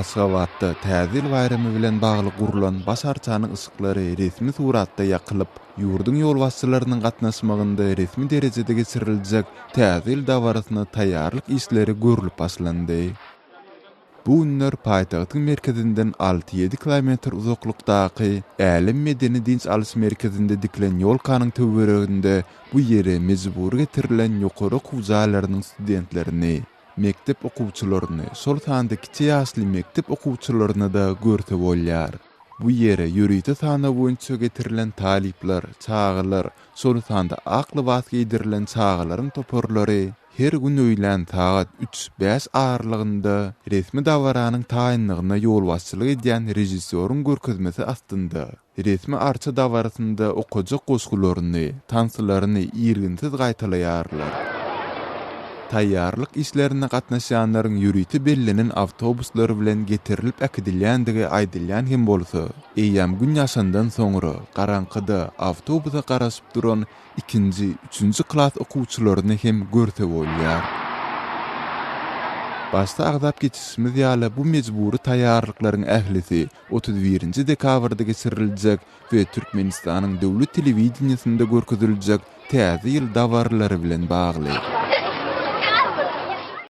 Aşgabatda täze ýyl bayramy bilen bagly gurulan basarçanyň ysıklary resmi suratda ýakylyp, ýurdun ýol başçylarynyň gatnaşmagynda resmi derejede geçiriljek täze ýyl dawarasyna taýýarlyk işleri görülip başlandy. Bu günler paýtagtyň merkezinden 6-7 kilometr uzaklykdaky Älim Medeni Dinç alys merkezinde dikilen ýol kanyň töwereginde bu ýere mejbur getirilen ýokary okuw jalarynyň studentlerini, mektep okuwçylaryny, şol sanda kiçi ýaşly mektep okuwçylaryny da görse bolýar. Bu ýere ýürüýte sana boýunça getirilen talipler, çağılar, şol sanda akly bas giydirilen çağılaryň toporlary her gün öýlen saat 3-5 aralygynda resmi dawaranyň taýynlygyna ýol başçylyk edýän rejissörüň görkezmesi astynda resmi arça dawarasynda okujak goşgularyny, tansylaryny ýerginsiz gaýtalaýarlar. Taýýarlyk işlerine gatnaşanlaryň ýürüýti bellenen awtobuslar bilen getirilip äkidilýändigi aýdylýan hem bolsa, eýýäm gün ýaşandan soňra garaňkyda awtobusa garaşyp duran 2-nji, 3-nji klas okuwçylaryny hem görse bolýar. Başta agzap geçişimiz ýaly bu mejburi taýýarlyklaryň ählisi 31-nji dekabrda geçiriljek we Türkmenistanyň döwlet telewizionyasynda görkeziljek täze ýyl dawarlary bilen bagly.